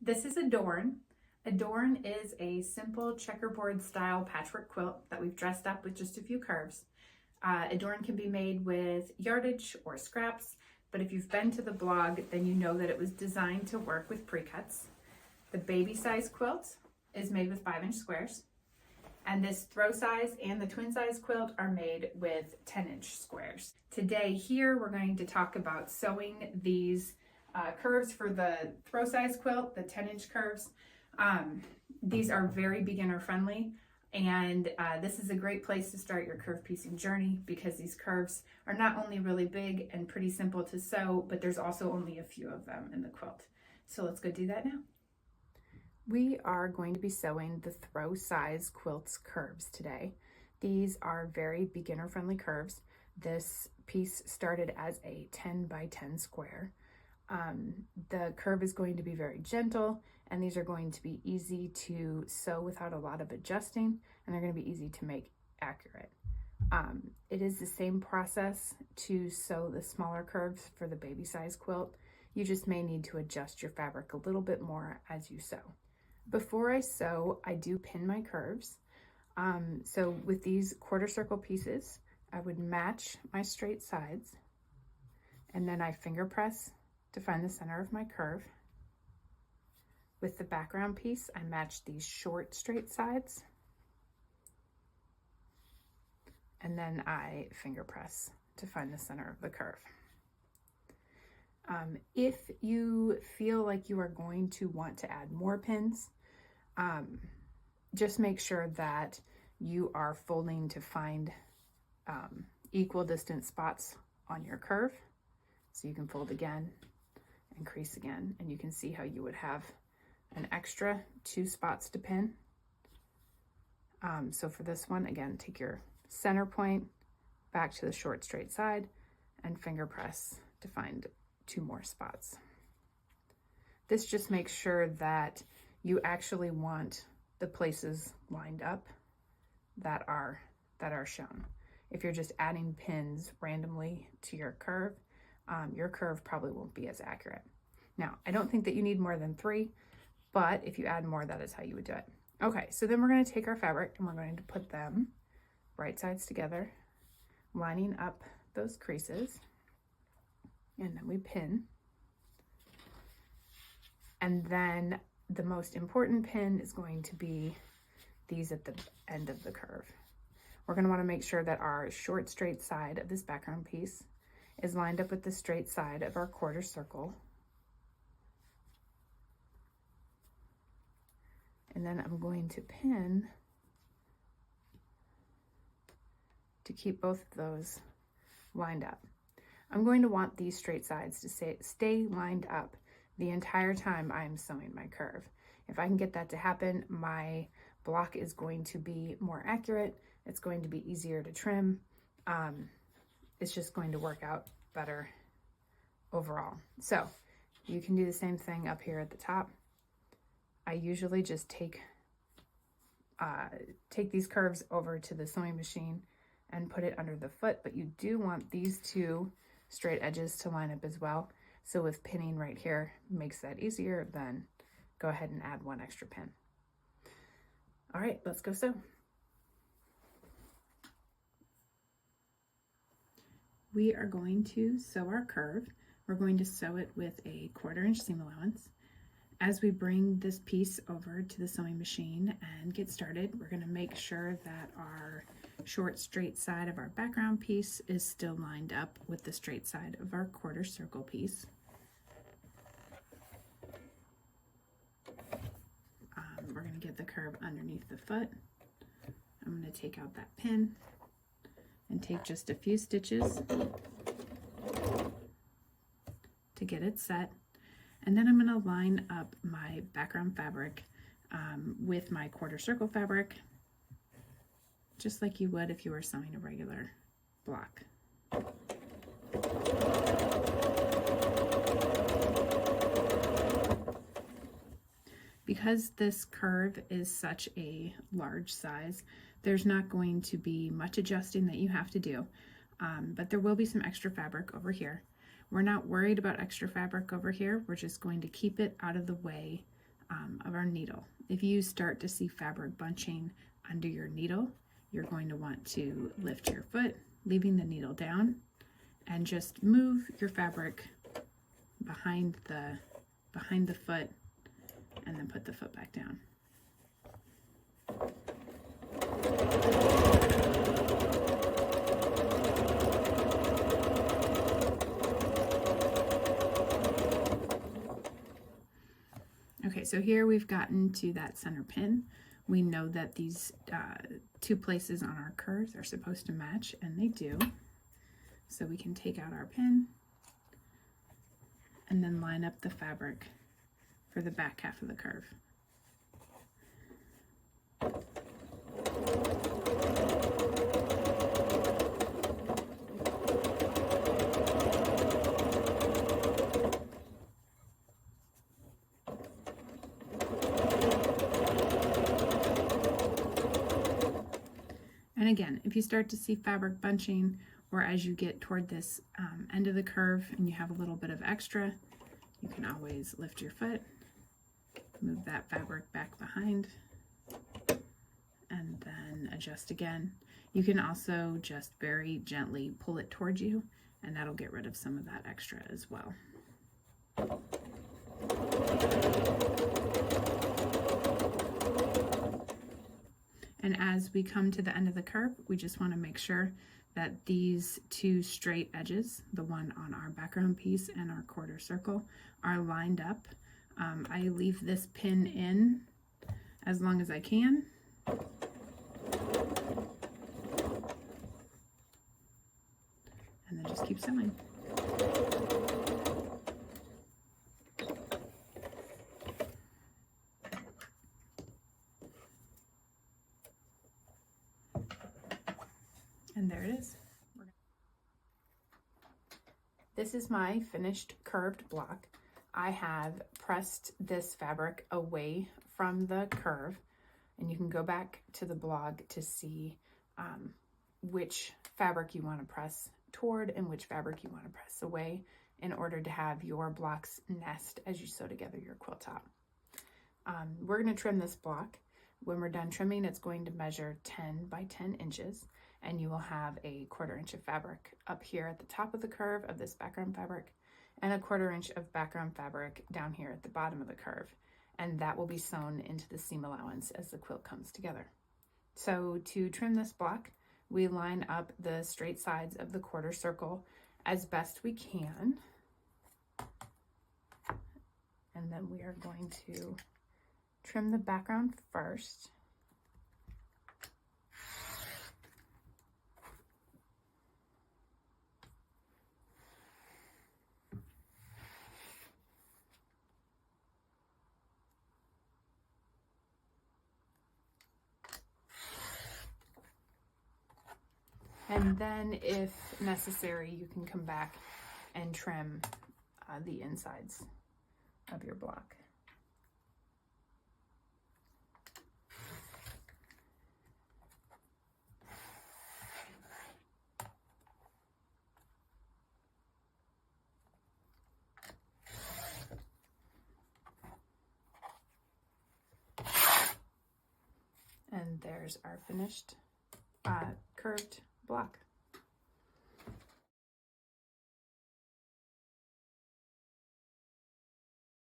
This is Adorn. Adorn is a simple checkerboard style patchwork quilt that we've dressed up with just a few curves. Adorn can be made with yardage or scraps, but if you've been to the blog, then you know that it was designed to work with pre-cuts. The baby size quilt is made with 5-inch squares, and this throw size and the twin size quilt are made with 10-inch squares. Today here we're going to talk about sewing these curves for the throw size quilt, the 10-inch curves. These are very beginner friendly, and this is a great place to start your curve piecing journey because these curves are not only really big and pretty simple to sew, but there's also only a few of them in the quilt. So let's go do that now. We are going to be sewing the throw size quilt's curves today. These are very beginner friendly curves. This piece started as a 10 by 10 square. The curve is going to be very gentle, and these are going to be easy to sew without a lot of adjusting, and they're going to be easy to make accurate. It is the same process to sew the smaller curves for the baby size quilt. You just may need to adjust your fabric a little bit more as you sew. Before I sew, I do pin my curves. So with these quarter circle pieces, I would match my straight sides, and then I finger press to find the center of my curve. With the background piece, I match these short straight sides, and then I finger press to find the center of the curve. If you feel like you are going to want to add more pins, just make sure that you are folding to find equal distance spots on your curve. So you can fold again and crease again, and you can see how you would have an extra 2 spots to pin. So for this one, again, take your center point back to the short straight side and finger press to find 2 more spots. This just makes sure that you actually want the places lined up that are shown. If you're just adding pins randomly to your curve probably won't be as accurate. Now, I don't think that you need more than 3, but if you add more, that is how you would do it. Okay, so then we're going to take our fabric and we're going to put them right sides together, lining up those creases, and then we pin. And then the most important pin is going to be these at the end of the curve. We're going to want to make sure that our short straight side of this background piece is lined up with the straight side of our quarter circle. And then I'm going to pin to keep both of those lined up. I'm going to want these straight sides to stay lined up the entire time I'm sewing my curve. If I can get that to happen, my block is going to be more accurate. It's going to be easier to trim. It's just going to work out better overall. So you can do the same thing up here at the top. I usually just take these curves over to the sewing machine and put it under the foot, but you do want these 2 straight edges to line up as well. So with pinning right here makes that easier, then go ahead and add 1 extra pin. All right, let's go sew. We are going to sew our curve. We're going to sew it with a 1/4 inch seam allowance. As we bring this piece over to the sewing machine and get started, we're going to make sure that our short straight side of our background piece is still lined up with the straight side of our quarter circle piece. We're going to get the curve underneath the foot. I'm going to take out that pin and take just a few stitches to get it set. And then I'm going to line up my background fabric with my quarter circle fabric, just like you would if you were sewing a regular block. Because this curve is such a large size, there's not going to be much adjusting that you have to do, but there will be some extra fabric over here. We're not worried about extra fabric over here. We're just going to keep it out of the way of our needle. If you start to see fabric bunching under your needle, you're going to want to lift your foot, leaving the needle down, and just move your fabric behind the foot, and then put the foot back down. Okay, so here we've gotten to that center pin. We know that these two places on our curves are supposed to match, and they do. So we can take out our pin and then line up the fabric for the back half of the curve. And again, if you start to see fabric bunching, or as you get toward this end of the curve and you have a little bit of extra, you can always lift your foot, move that fabric back behind, and then adjust again. You can also just very gently pull it towards you, and that'll get rid of some of that extra as well. And as we come to the end of the curve, we just want to make sure that these two straight edges, the one on our background piece and our quarter circle, are lined up. I leave this pin in as long as I can. And then just keep sewing. And there it is. This is my finished curved block. I have pressed this fabric away from the curve, and you can go back to the blog to see which fabric you want to press toward and which fabric you want to press away in order to have your blocks nest as you sew together your quilt top. We're going to trim this block. When we're done trimming, it's going to measure 10 by 10 inches, and you will have a 1/4 inch of fabric up here at the top of the curve of this background fabric, and a 1/4 inch of background fabric down here at the bottom of the curve, and that will be sewn into the seam allowance as the quilt comes together. So to trim this block, we line up the straight sides of the quarter circle as best we can, and then we are going to trim the background first. And then, if necessary, you can come back and trim the insides of your block. And there's our finished curved block.